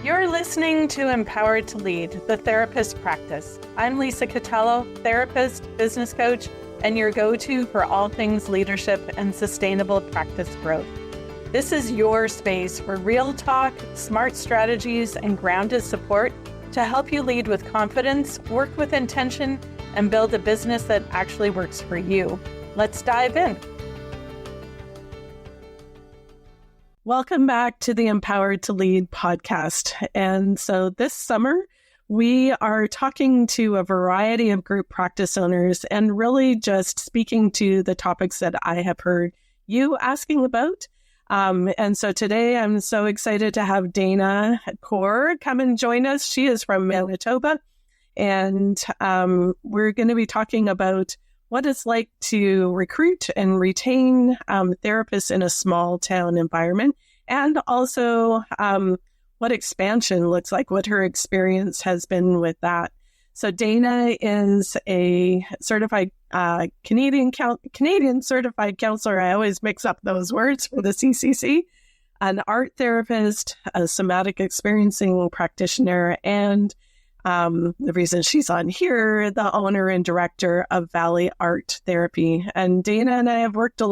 You're listening to Empowered to Lead, the Therapist Practice. I'm Lisa Catello, therapist, business coach, and your go-to for all things leadership and sustainable practice growth. This is your space for real talk, smart strategies, and grounded support to help you lead with confidence, work with intention, and build a business that actually works for you. Let's dive in. Welcome back to the Empowered to Lead podcast. And so this summer, we are talking to a variety of group practice owners and really just speaking to the topics that I have heard you asking about. And so today I'm so excited to have Dana Corr come and join us. She is from Manitoba, and we're going to be talking about what it's like to recruit and retain therapists in a small town environment, and also what expansion looks like, what her experience has been with that. So Dana is a certified Canadian certified counselor. I always mix up those words for the CCC, an art therapist, a somatic experiencing practitioner, and the reason she's on here, the owner and director of Valley Art Therapy. And Dana and I have worked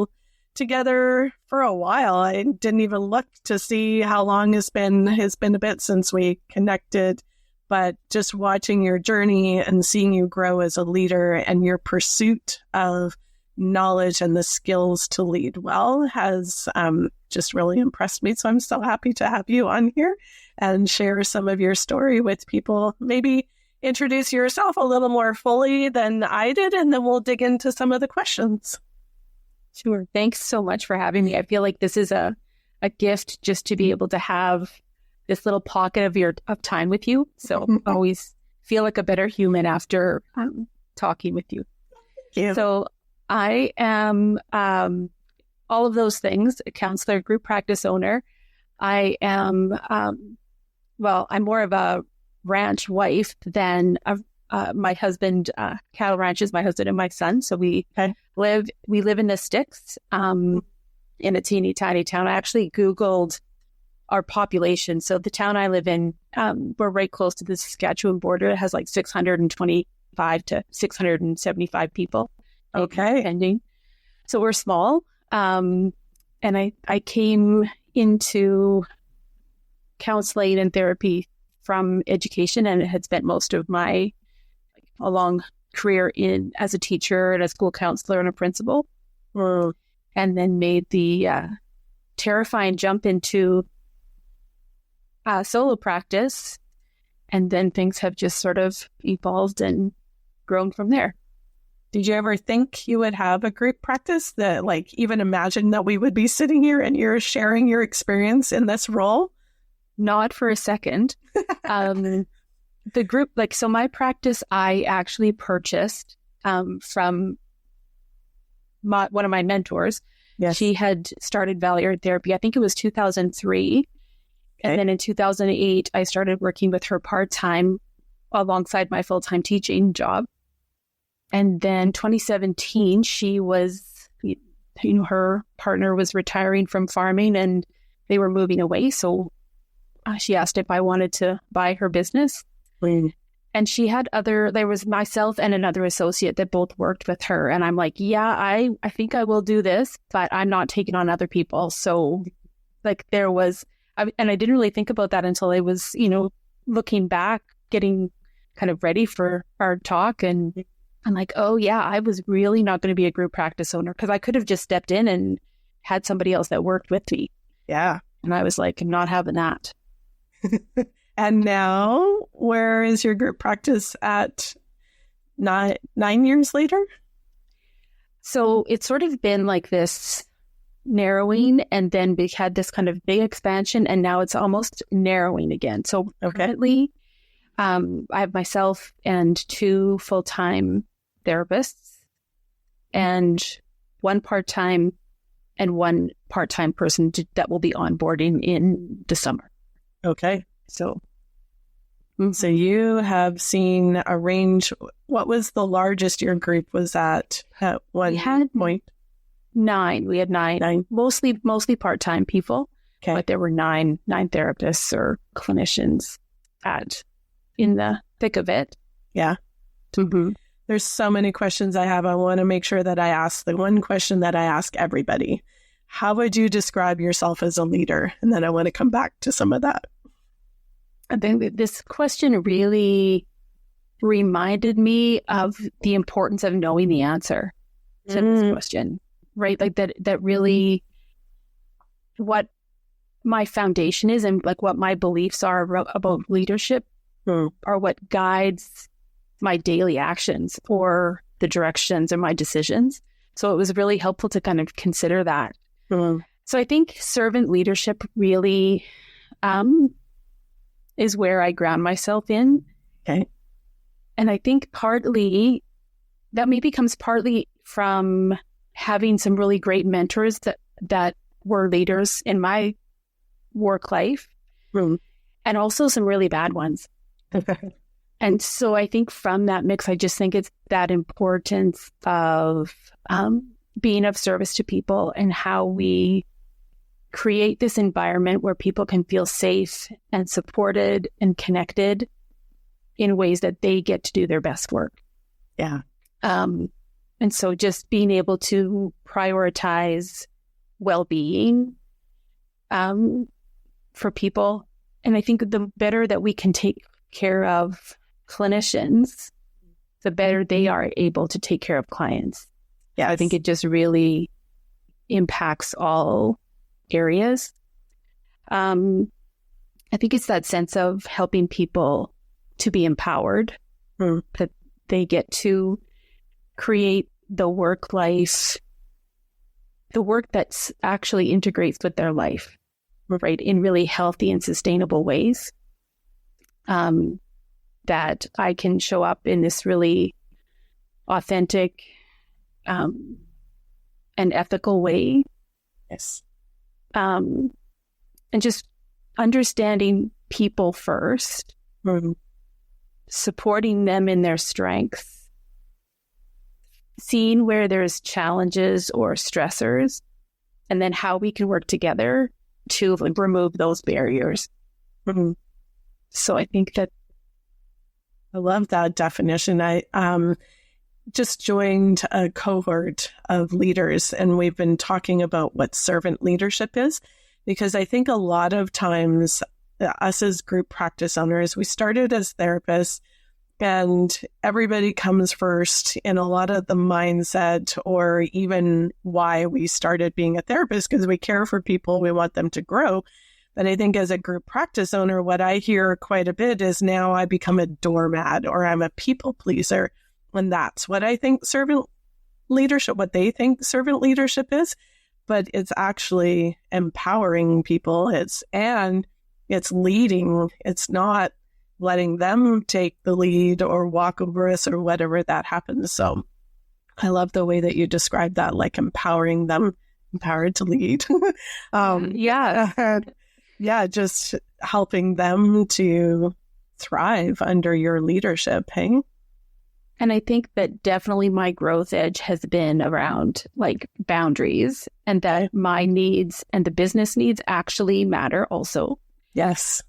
together for a while. I didn't even look to see how long it's been a bit since we connected, but just watching your journey and seeing you grow as a leader and your pursuit of knowledge and the skills to lead well has just really impressed me. So I'm so happy to have you on here and share some of your story with people. Maybe introduce yourself a little more fully than I did, and then we'll dig into some of the questions. Sure. Thanks so much for having me. I feel like this is a gift just to be able to have this little pocket of time with you. So I always feel like a better human after talking with you. Thank you. So I am all of those things: a counselor, group practice owner. I am, I'm more of a ranch wife than my husband. Cattle ranch is my husband and my son. So we live in the sticks in a teeny tiny town. I actually Googled our population. So the town I live in, we're right close to the Saskatchewan border. It has like 625 to 675 people. Okay. Depending. So we're small. And I came into counseling and therapy from education, and had spent most of my a long career as a teacher and a school counselor and a principal. And then made the terrifying jump into solo practice, and then things have just sort of evolved and grown from there. Did you ever think you would have a group practice, that like even imagine that we would be sitting here and you're sharing your experience in this role? Not for a second. The group, so my practice, I actually purchased from one of my mentors. Yes. She had started Valley Art Therapy, I think it was 2003. Okay. And then in 2008, I started working with her part-time alongside my full-time teaching job. And then 2017, she was, her partner was retiring from farming and they were moving away. So she asked if I wanted to buy her business. And she had there was myself and another associate that both worked with her. And I'm like, yeah, I think I will do this, but I'm not taking on other people. So there was, and I didn't really think about that until I was, looking back, getting kind of ready for our talk. And I'm like, oh yeah, I was really not going to be a group practice owner, because I could have just stepped in and had somebody else that worked with me. Yeah. And I was like, I'm not having that. And now, where is your group practice at 9 years later? So it's sort of been like this narrowing, and then we had this kind of big expansion, and now it's almost narrowing again. So currently, I have myself and 2 full-time therapists, and 1 part-time and 1 part-time person that will be onboarding in the summer. Okay. So you have seen a range. What was the largest your group was at one point? 9. We had 9. Mostly part-time people. Okay. But there were nine therapists or clinicians in the thick of it. Yeah. Mm-hmm. There's so many questions I have. I want to make sure that I ask the one question that I ask everybody. How would you describe yourself as a leader? And then I want to come back to some of that. I think that this question really reminded me of the importance of knowing the answer to this question, right? Like that really what my foundation is and like what my beliefs are about leadership are what guides my daily actions or the directions of my decisions. So it was really helpful to kind of consider that. So I think servant leadership really is where I ground myself in. Okay. And I think partly that maybe comes partly from having some really great mentors that were leaders in my work life and also some really bad ones. And so I think from that mix, I just think it's that importance of being of service to people and how we create this environment where people can feel safe and supported and connected in ways that they get to do their best work. Yeah. And so just being able to prioritize well-being for people. And I think the better that we can take care of clinicians, the better they are able to take care of clients. Yeah, I think it just really impacts all areas. I think it's that sense of helping people to be empowered, that they get to create the work life, the work that actually integrates with their life, right, in really healthy and sustainable ways. That I can show up in this really authentic and ethical way. Yes. And just understanding people first, supporting them in their strengths, seeing where there's challenges or stressors, and then how we can work together to remove those barriers. So I think that I love that definition. I just joined a cohort of leaders, and we've been talking about what servant leadership is, because I think a lot of times us as group practice owners, we started as therapists and everybody comes first in a lot of the mindset or even why we started being a therapist, because we care for people, we want them to grow. But I think as a group practice owner, what I hear quite a bit is now I become a doormat or I'm a people pleaser. And that's what I think servant leadership, what they think servant leadership is. But it's actually empowering people. It's leading. It's not letting them take the lead or walk over us or whatever that happens. So I love the way that you described that, like empowering them, empowered to lead. Yeah, just helping them to thrive under your leadership, hey? And I think that definitely my growth edge has been around like boundaries, and that my needs and the business needs actually matter also. Yes.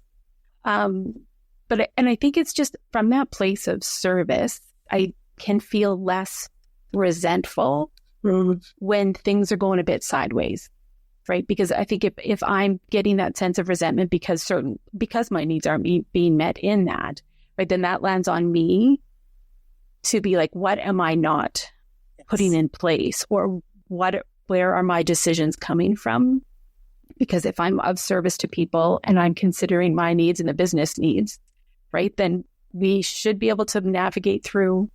But I think it's just from that place of service, I can feel less resentful when things are going a bit sideways. Right? Because I think if I'm getting that sense of resentment because my needs aren't being met in that, right, then that lands on me to be like, what am I not putting in place, or where are my decisions coming from? Because if I'm of service to people and I'm considering my needs and the business needs, right, then we should be able to navigate through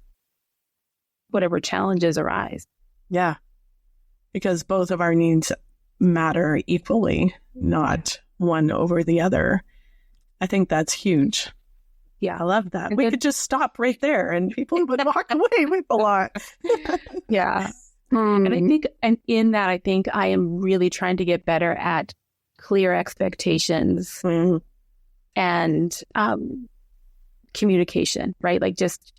whatever challenges arise. Yeah, because both of our needs matter equally, not one over the other. I think that's huge. Yeah, I love that. We could just stop right there and people would walk away with a lot. Yeah. And I think, and in that, I think I am really trying to get better at clear expectations and communication, right? Like just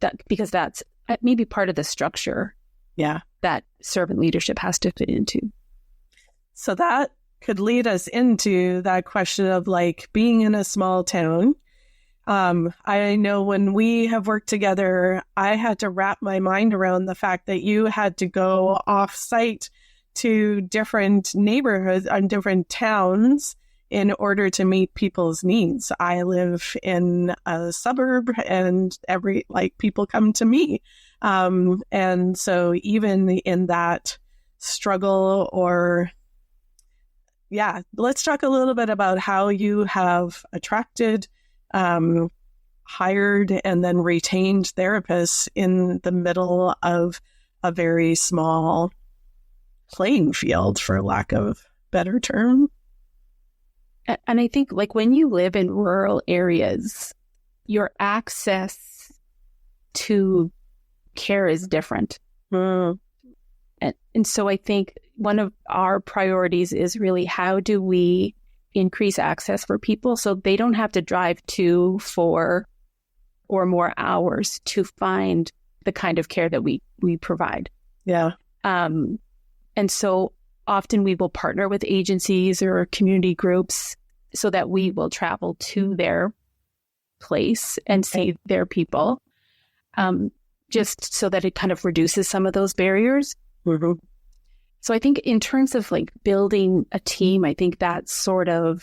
that, because that's maybe part of the structure that servant leadership has to fit into. So that could lead us into that question of like being in a small town. I know when we have worked together, I had to wrap my mind around the fact that you had to go off site to different neighborhoods and different towns in order to meet people's needs. I live in a suburb and people come to me. And so even in that struggle let's talk a little bit about how you have attracted, hired, and then retained therapists in the middle of a very small playing field, for lack of better term. And I think like when you live in rural areas, your access to care is different. And so I think one of our priorities is really how do we increase access for people so they don't have to drive 2, 4 or more hours to find the kind of care that we provide. Yeah. And so often we will partner with agencies or community groups so that we will travel to their place and see their people, just so that it kind of reduces some of those barriers. Mm-hmm. So I think in terms of like building a team, I think that's sort of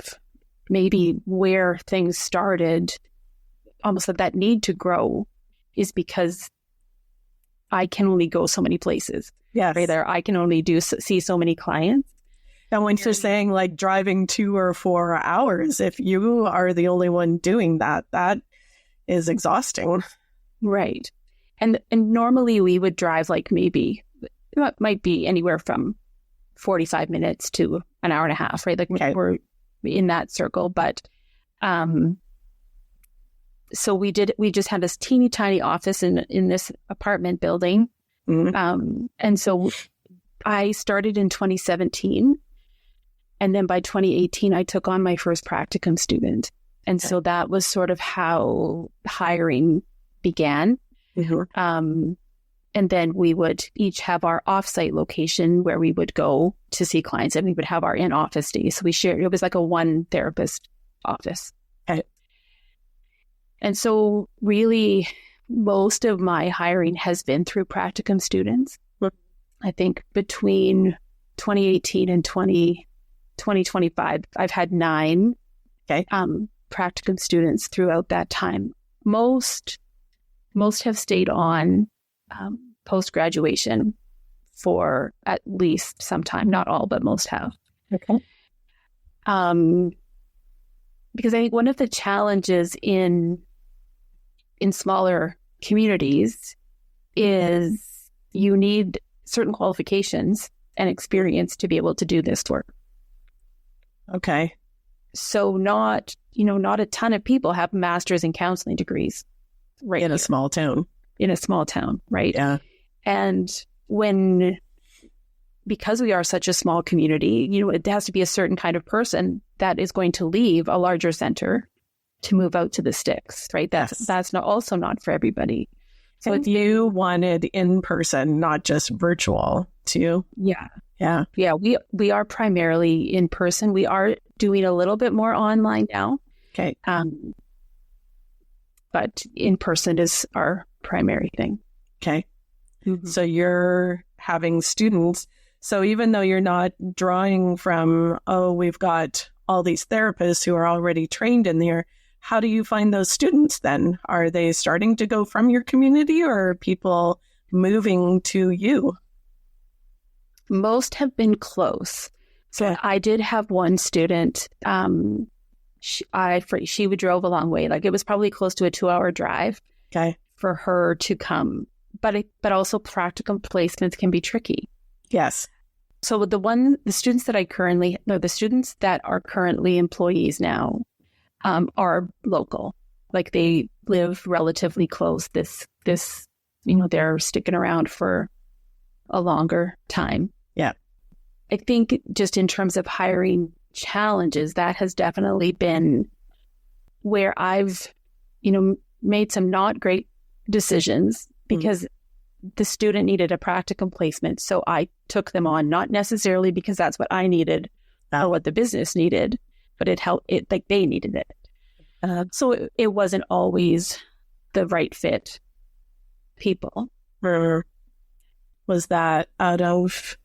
maybe where things started, almost that need to grow is because I can only go so many places. Yes. Right there, I can only see so many clients. And when you're saying like driving 2 or 4 hours, if you are the only one doing that, that is exhausting. Right. And normally we would drive like maybe, it might be anywhere from 45 minutes to an hour and a half, right? Like we're in that circle. But so we just had this teeny tiny office in this apartment building. Mm-hmm. And so I started in 2017. And then by 2018, I took on my first practicum student. And so that was sort of how hiring began. Mm-hmm. And then we would each have our offsite location where we would go to see clients, and we would have our in-office days. So we shared, it was like a one therapist office. Okay. And so really most of my hiring has been through practicum students. I think between 2018 and 2025, I've had 9 practicum students throughout that time. Most have stayed on post-graduation for at least some time. Not all, but most have. Okay. Because I think one of the challenges in smaller communities is you need certain qualifications and experience to be able to do this work. Okay. So not a ton of people have master's in counseling degrees right in a small town. In a small town, right? Yeah. And because we are such a small community, it has to be a certain kind of person that is going to leave a larger center to move out to the sticks, right? That's also not for everybody. So if you wanted in person, not just virtual too. Yeah. Yeah. Yeah. We are primarily in person. We are doing a little bit more online now. Okay. But in person is our primary thing. Okay. Mm-hmm. So you're having students. So even though you're not drawing from, we've got all these therapists who are already trained in there, how do you find those students then? Are they starting to go from your community, or are people moving to you? Most have been close. So okay. I did have one student, she would drove a long way. Like it was probably close to a 2-hour drive for her to come. But also practicum placements can be tricky. Yes. So the students that are currently employees now are local. Like they live relatively close. They're sticking around for a longer time. Yeah. I think just in terms of hiring challenges, that has definitely been where I've, made some not great decisions because the student needed a practicum placement. So I took them on, not necessarily because that's what I needed, or what the business needed, but it helped it like they needed it. So it wasn't always the right fit people. Was that out of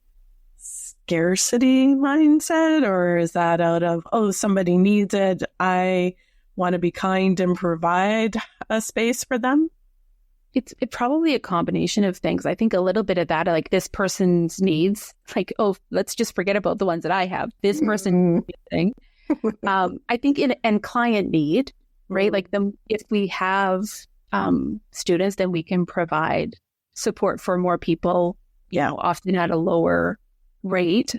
scarcity mindset, or is that out of, oh, somebody needs it, I want to be kind and provide a space for them? It's probably a combination of things. I think a little bit of that, like this person's needs, like, oh, let's just forget about the ones that I have. This person thing. I think and client need, right? Like if we have students, then we can provide support for more people, often at a lower rate.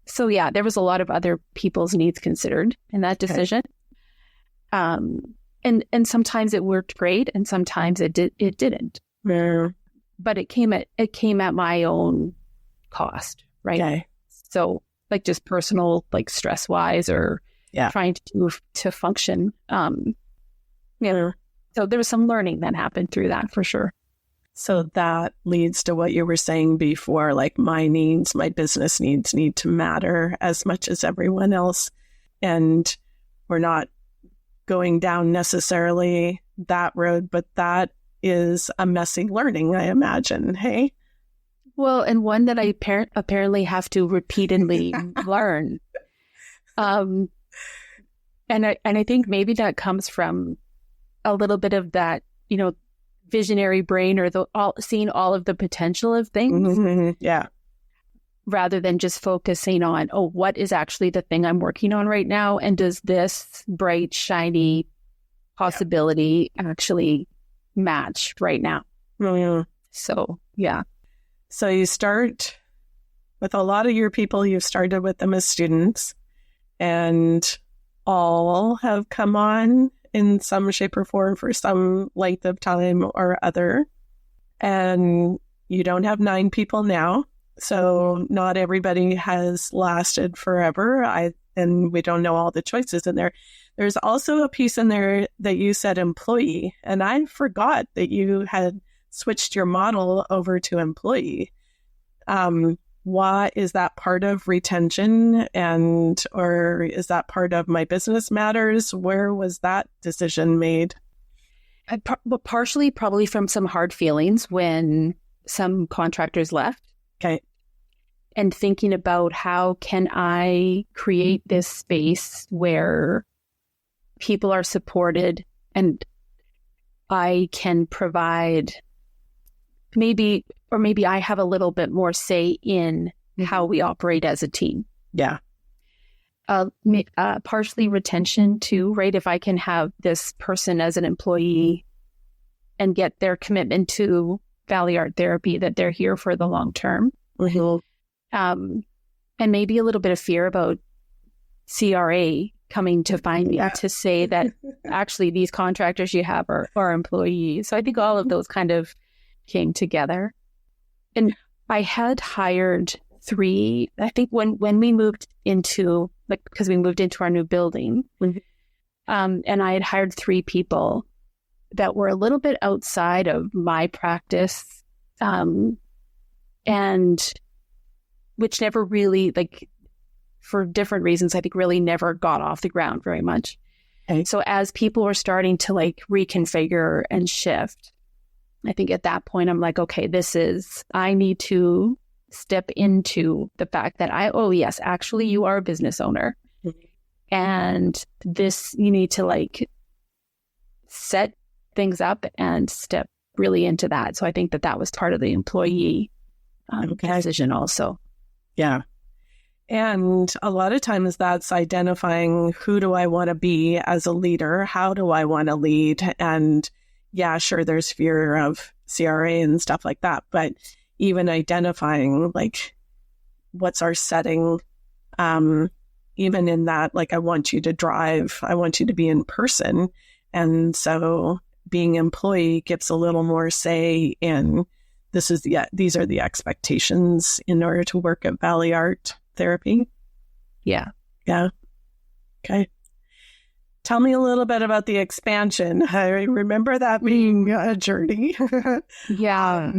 So yeah, there was a lot of other people's needs considered in that decision. And sometimes it worked great, and sometimes it didn't. But it came at my own cost, right? Okay. So like just personal, like stress wise, or trying to function. So there was some learning that happened through that for sure. So that leads to what you were saying before, like my needs, my business needs need to matter as much as everyone else. And we're not going down necessarily that road, but that is a messy learning, I imagine. Hey? Well, and one that I apparently have to repeatedly learn. And I think maybe that comes from a little bit of that, visionary brain, or seeing all of the potential of things. Yeah. Rather than just focusing on, what is actually the thing I'm working on right now? And does this bright, shiny possibility actually match right now? So, yeah. So you start with a lot of your people, you started with them as students, and all have come on in some shape or form for some length of time or other. And you don't have 9 people now. So not everybody has lasted forever. And we don't know all the choices in there. There's also a piece in there that you said employee, and I forgot that you had switched your model over to employee. Why is that part of retention, or is that part of my business matters? Where was that decision made? Partially probably from some hard feelings when some contractors left. Okay. And thinking about how can I create this space where people are supported and I can provide maybe I have a little bit more say in how we operate as a team. Yeah. Partially retention too, right? If I can have this person as an employee and get their commitment to Valley Art Therapy, that they're here for the long term. And maybe a little bit of fear about CRA coming to find me to say that actually these contractors you have are employees. So I think all of those kind of came together. And I had hired 3, I think when we moved into, because we moved into our new building, and I had hired 3 people that were a little bit outside of my practice, and which never really, for different reasons, I think really never got off the ground very much. Okay. So as people were starting to reconfigure and shift, I think at that point, I'm like, okay, I need to step into the fact that yes, actually you are a business owner. And you need to set things up and step really into that. So I think that was part of the employee decision also. Yeah. And a lot of times that's identifying who do I want to be as a leader? How do I want to lead? And yeah, sure, there's fear of CRA and stuff like that. But even identifying what's our setting, even in that, I want you to drive, I want you to be in person. And so being employee gives a little more say in these are the expectations in order to work at Valley Art Therapy. Yeah. Yeah. Okay. Tell me a little bit about the expansion. I remember that being a journey. Yeah.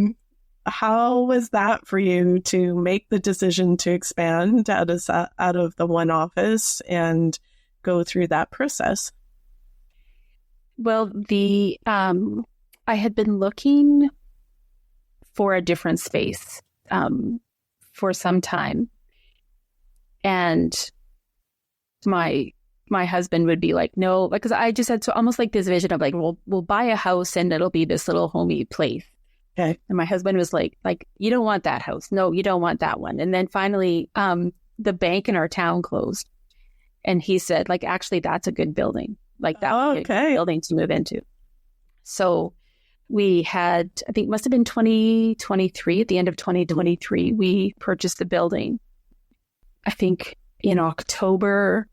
how was that for you to make the decision to expand out of the one office and go through that process? Well, I had been looking for a different space for some time, and my husband would be like, no, because I just had so almost like this vision of like, we'll buy a house and it'll be this little homey place. Okay. And my husband was like, you don't want that house. No, you don't want that one. And then finally, the bank in our town closed. And he said, like, actually, that's a good building. Like, that would be a good building to move into. So we had, I think it must have been 2023, at the end of 2023, we purchased the building. I think in October,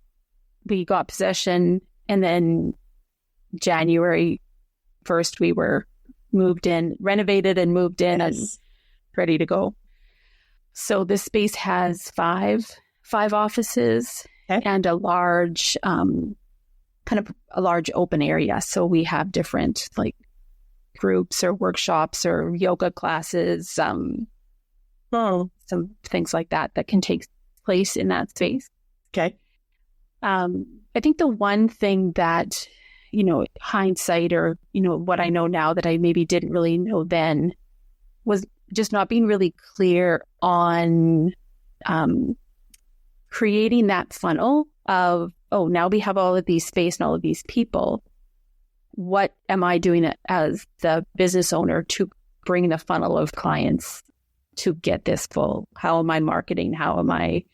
we got possession. And then January 1st, we were moved in, renovated and moved in and ready to go. So this space has five offices and a large, kind of a large open area. So we have different like groups or workshops or yoga classes, some things like that can take place in that space. Okay. I think the one thing that, hindsight or, what I know now that I maybe didn't really know then was just not being really clear on creating that funnel of, now we have all of these space and all of these people. What am I doing as the business owner to bring the funnel of clients to get this full? How am I marketing? How am I,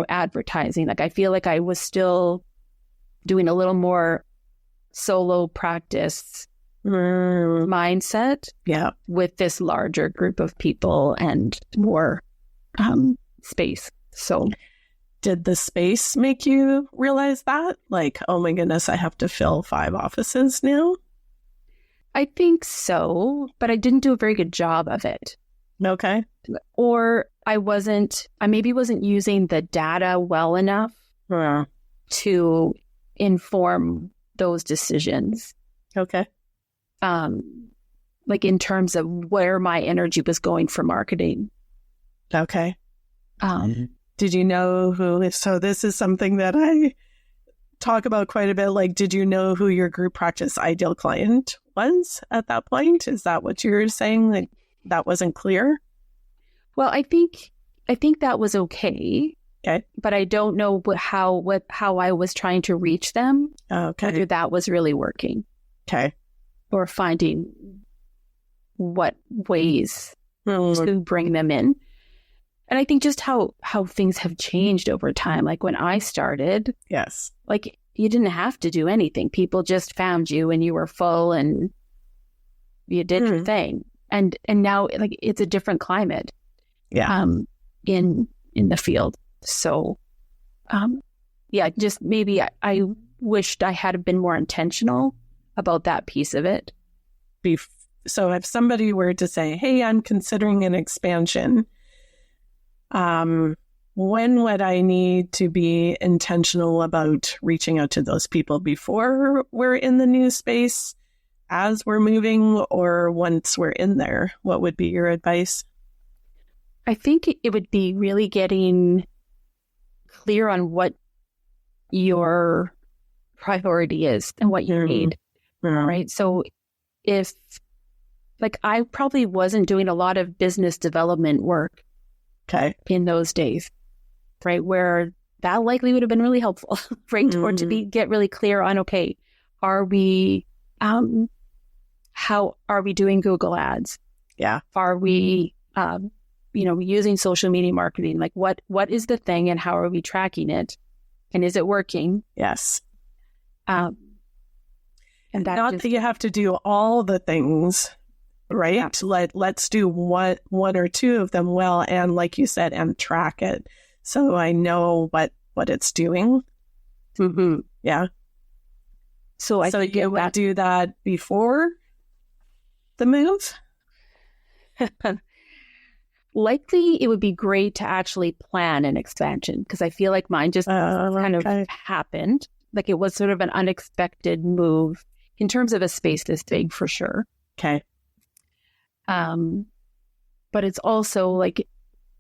advertising? Like, I feel like I was still doing a little more solo practice mindset with this larger group of people and more space. So did the space make you realize that? Like, oh my goodness, I have to fill 5 offices now? I think so, but I didn't do a very good job of it. Okay. Or I maybe wasn't using the data well enough to inform those decisions. Okay. Like in terms of where my energy was going for marketing. Okay. Did you know who, so this is something that I talk about quite a bit. Like, did you know who your group practice ideal client was at that point? Is that what you're saying? Like, that wasn't clear? Well, I think that was okay. Okay. But I don't know how I was trying to reach them. Okay. Whether that was really working. Okay. Or finding what ways to bring them in. And I think just how things have changed over time. Like when I started, yes, like you didn't have to do anything. People just found you and you were full and you did your thing. And now like it's a different climate. Yeah. In the field. So just maybe I wished I had been more intentional about that piece of it. So if somebody were to say, hey, I'm considering an expansion, when would I need to be intentional about reaching out to those people? Before we're in the new space, as we're moving, or once we're in there? What would be your advice? I think it would be really getting clear on what your priority is and what you need, right? So if, like, I probably wasn't doing a lot of business development work in those days, right? Where that likely would have been really helpful, right? Or to get really clear on, okay, are we, how are we doing Google ads? Yeah. Are we, using social media marketing? Like what is the thing and how are we tracking it? And is it working? Yes. And that not that you have to do all the things, right? Yeah. Let's do one or two of them well, and like you said, and track it so I know what it's doing. Mm-hmm. Yeah. So you would do that before the move? Likely, it would be great to actually plan an expansion because I feel like mine just kind of happened. Like it was sort of an unexpected move in terms of a space this big, for sure. Okay. But but it's also like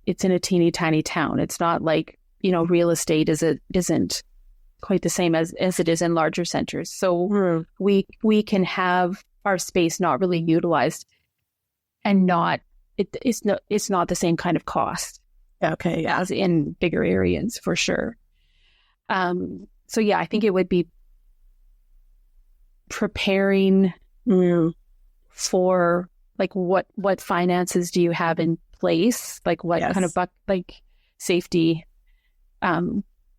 it's in a teeny tiny town. It's not like, real estate isn't quite the same as it is in larger centers. So we can have our space not really utilized and it's not the same kind of cost. Okay. Yeah. As in bigger areas for sure. So yeah, I think it would be preparing for like what finances do you have in place? Like what kind of safety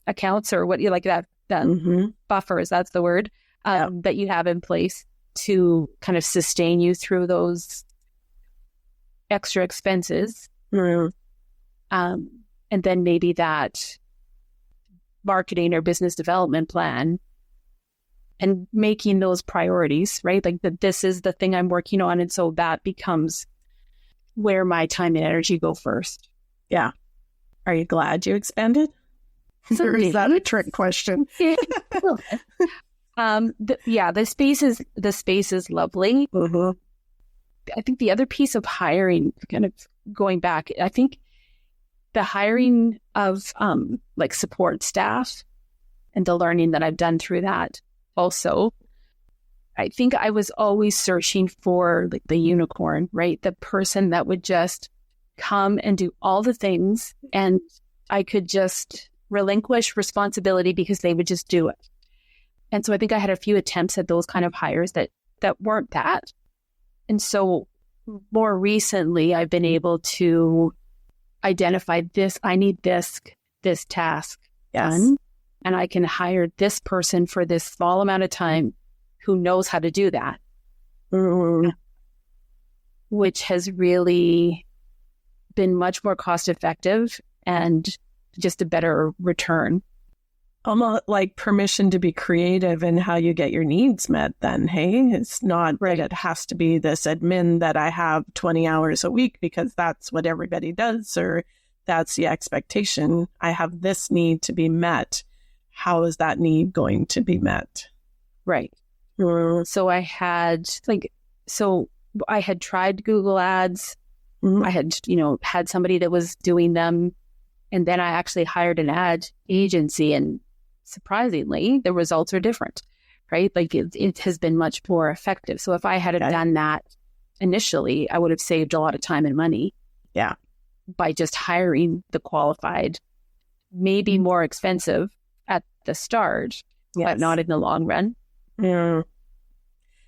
accounts or what you like that buffers, that's the word, that you have in place to kind of sustain you through those extra expenses. And then maybe that marketing or business development plan and making those priorities, right? Like this is the thing I'm working on. And so that becomes where my time and energy go first. Yeah. Are you glad you expanded? Or is that a trick question? The space is lovely. I think the other piece of hiring, kind of going back, I think the hiring of like support staff and the learning that I've done through that also, I think I was always searching for like the unicorn, right? The person that would just come and do all the things and I could just relinquish responsibility because they would just do it. And so I think I had a few attempts at those kind of hires that weren't that. And so more recently, I've been able to identify this, I need this task done, and I can hire this person for this small amount of time who knows how to do that, which has really been much more cost effective and just a better return. Almost like permission to be creative in how you get your needs met then, hey? It's not right. It has to be this admin that I have 20 hours a week because that's what everybody does or that's the expectation. I have this need to be met. How is that need going to be met? Right. So I had tried Google Ads. I had, had somebody that was doing them. And then I actually hired an ad agency and surprisingly, the results are different, right? Like it has been much more effective. So if I had done that initially, I would have saved a lot of time and money. Yeah. By just hiring the qualified, maybe more expensive at the start, but not in the long run. Yeah.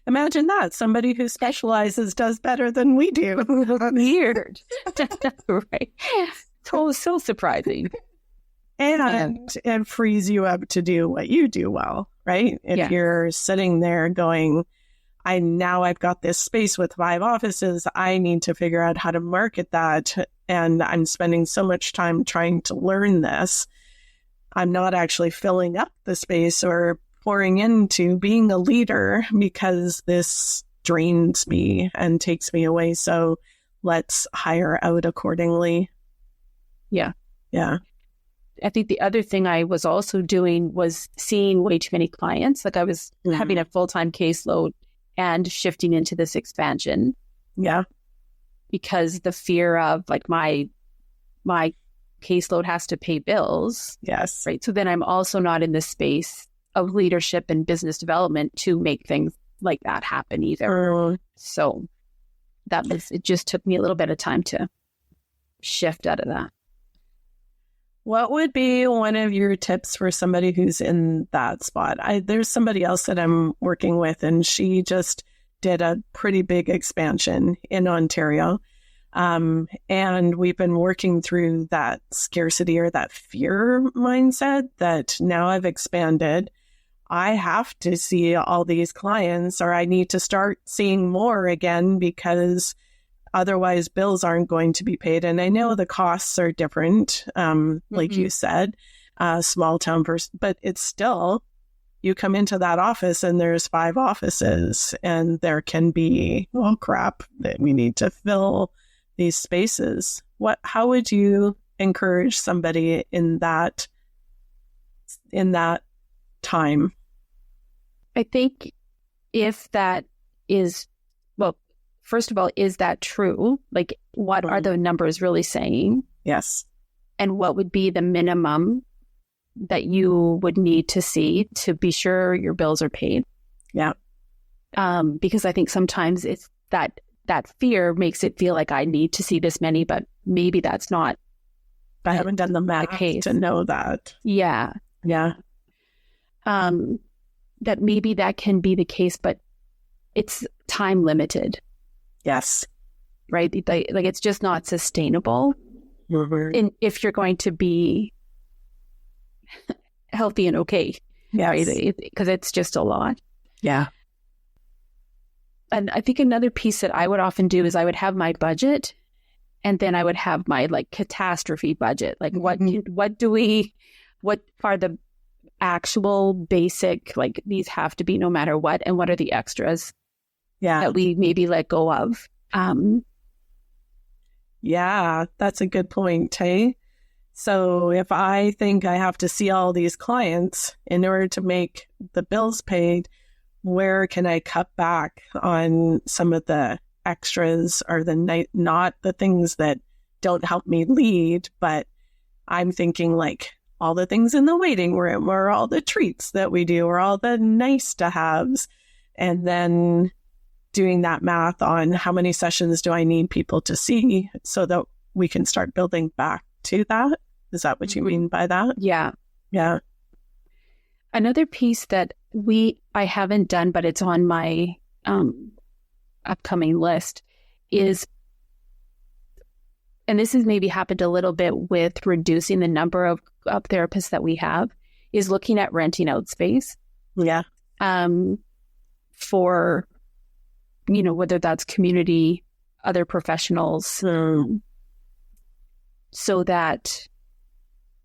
Imagine that. Somebody who specializes does better than we do. Weird. Right. So surprising. And it frees you up to do what you do well, right? If you're sitting there going, I've got this space with 5 offices, I need to figure out how to market that. And I'm spending so much time trying to learn this. I'm not actually filling up the space or pouring into being a leader because this drains me and takes me away. So let's hire out accordingly. Yeah. Yeah. I think the other thing I was also doing was seeing way too many clients. Like I was having a full-time caseload and shifting into this expansion. Yeah. Because the fear of like my caseload has to pay bills. Yes. Right. So then I'm also not in the space of leadership and business development to make things like that happen either. So it just took me a little bit of time to shift out of that. What would be one of your tips for somebody who's in that spot? There's somebody else that I'm working with, and she just did a pretty big expansion in Ontario. And we've been working through that scarcity or that fear mindset that now I've expanded. I have to see all these clients, or I need to start seeing more again because otherwise, bills aren't going to be paid. And I know the costs are different, like you said, small town person, but it's still, you come into that office and there's 5 offices and there can be, oh crap, that we need to fill these spaces. How would you encourage somebody in that time? I think if that is, first of all, is that true? Like, what are the numbers really saying? Yes. And what would be the minimum that you would need to see to be sure your bills are paid? Yeah. Because I think sometimes it's that fear makes it feel like I need to see this many, but maybe that's not. I haven't done the math to know that. Yeah. Yeah. That maybe that can be the case, but it's time limited. Yes. Right? Like it's just not sustainable. And if you're going to be healthy and okay. Yeah. Right? Because it's just a lot. Yeah. And I think another piece that I would often do is I would have my budget, and then I would have my like catastrophe budget. Like what are the actual basic, like these have to be no matter what, and what are the extras that we maybe let go of? Yeah, that's a good point, hey? So if I think I have to see all these clients in order to make the bills paid, where can I cut back on some of the extras or not the things that don't help me lead, but I'm thinking like all the things in the waiting room or all the treats that we do or all the nice to haves, and then doing that math on how many sessions do I need people to see so that we can start building back to that. Is that what you mean by that? Yeah. Yeah. Another piece that I haven't done, but it's on my upcoming list is, and this has maybe happened a little bit with reducing the number of therapists that we have, is looking at renting out space. Yeah. For, whether that's community, other professionals, so that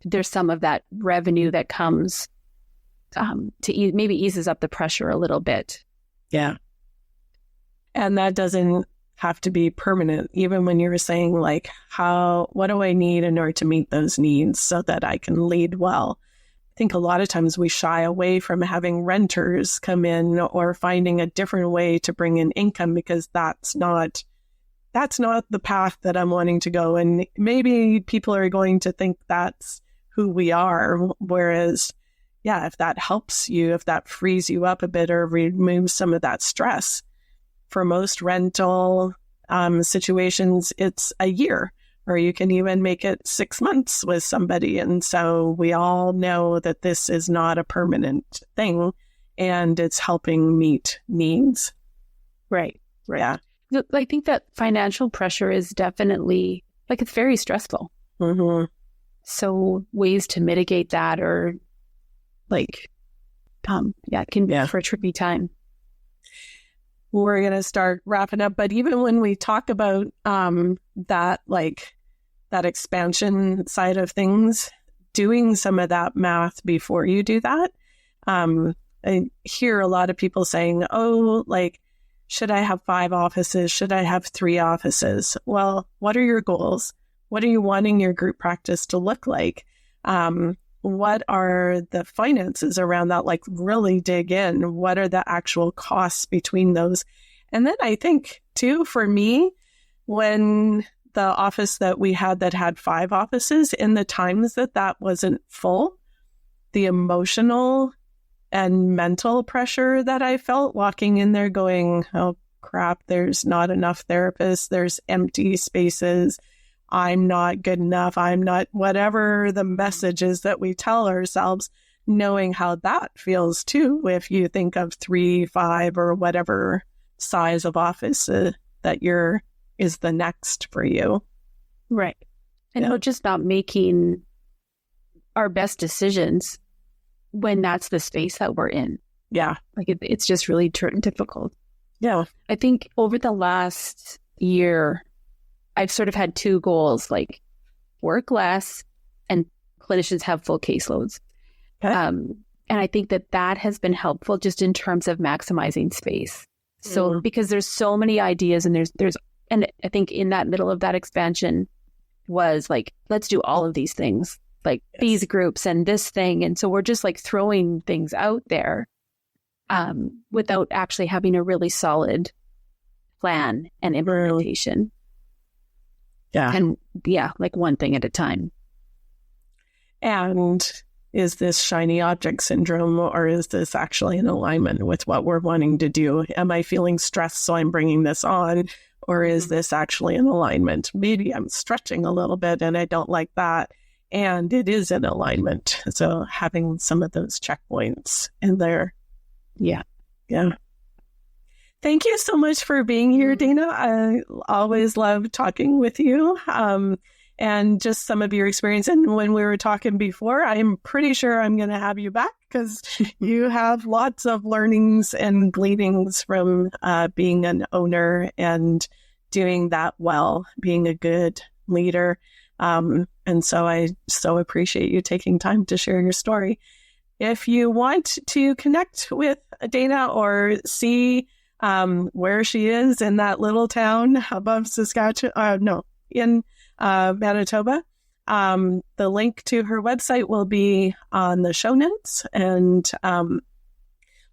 there's some of that revenue that comes to maybe eases up the pressure a little bit. Yeah. And that doesn't have to be permanent. Even when you were saying like, what do I need in order to meet those needs so that I can lead well? I think a lot of times we shy away from having renters come in or finding a different way to bring in income because that's not the path that I'm wanting to go. And maybe people are going to think that's who we are. Whereas, yeah, if that helps you, if that frees you up a bit or removes some of that stress, for most rental situations, it's a year, or you can even make it 6 months with somebody. And so we all know that this is not a permanent thing, and it's helping meet needs. Right. Yeah. I think that financial pressure is definitely, it's very stressful. Mm-hmm. So ways to mitigate that are it can be for a tricky time. We're going to start wrapping up, but even when we talk about that expansion side of things, doing some of that math before you do that, I hear a lot of people saying, should I have 5 offices? Should I have 3 offices? Well, what are your goals? What are you wanting your group practice to look like? What are the finances around that? Really dig in. What are the actual costs between those? And then I think, too, for me, when the office that we had that had 5 offices, in the times that wasn't full, the emotional and mental pressure that I felt walking in there going, oh, crap, there's not enough therapists. There's empty spaces. I'm not good enough. I'm not, whatever the message is that we tell ourselves, knowing how that feels too, if you think of 3, 5, or whatever size of office that is the next for you. Right. And just not making our best decisions when that's the space that we're in. Yeah. It's just really difficult. Yeah. I think over the last year, I've sort of had 2 goals, work less and clinicians have full caseloads. Okay. And I think that has been helpful just in terms of maximizing space. So because there's so many ideas and and I think in that middle of that expansion was let's do all of these things, these groups and this thing. And so we're just throwing things out there without actually having a really solid plan and implementation. Yeah. And like one thing at a time. And is this shiny object syndrome, or is this actually in alignment with what we're wanting to do? Am I feeling stressed, so I'm bringing this on? Or is this actually in alignment? Maybe I'm stretching a little bit and I don't like that. And it is in alignment. So having some of those checkpoints in there. Yeah. Yeah. Thank you so much for being here, Dana. I always love talking with you. And just some of your experience. And when we were talking before, I'm pretty sure I'm going to have you back because you have lots of learnings and gleanings from being an owner and doing that well, being a good leader. And so I so appreciate you taking time to share your story. If you want to connect with Dana or see where she is in that little town above Saskatchewan, in Manitoba. The link to her website will be on the show notes. And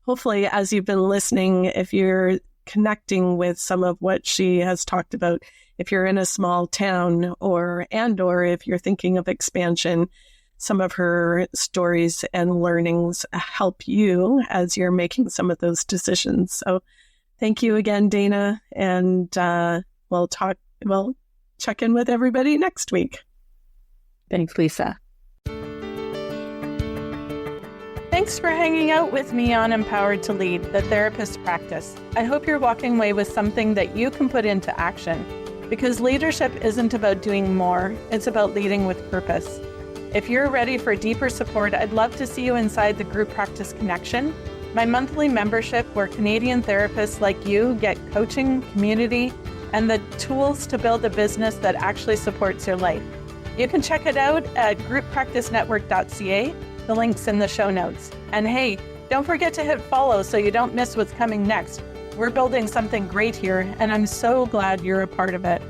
hopefully, as you've been listening, if you're connecting with some of what she has talked about, if you're in a small town or if you're thinking of expansion, some of her stories and learnings help you as you're making some of those decisions. So thank you again, Dana. And we'll check in with everybody next week. Thanks, Lisa. Thanks for hanging out with me on Empowered to Lead, the therapist practice. I hope you're walking away with something that you can put into action, because leadership isn't about doing more, it's about leading with purpose. If you're ready for deeper support, I'd love to see you inside the Group Practice Connection, my monthly membership where Canadian therapists like you get coaching, community, and the tools to build a business that actually supports your life. You can check it out at grouppracticenetwork.ca. The link's in the show notes. And hey, don't forget to hit follow so you don't miss what's coming next. We're building something great here, and I'm so glad you're a part of it.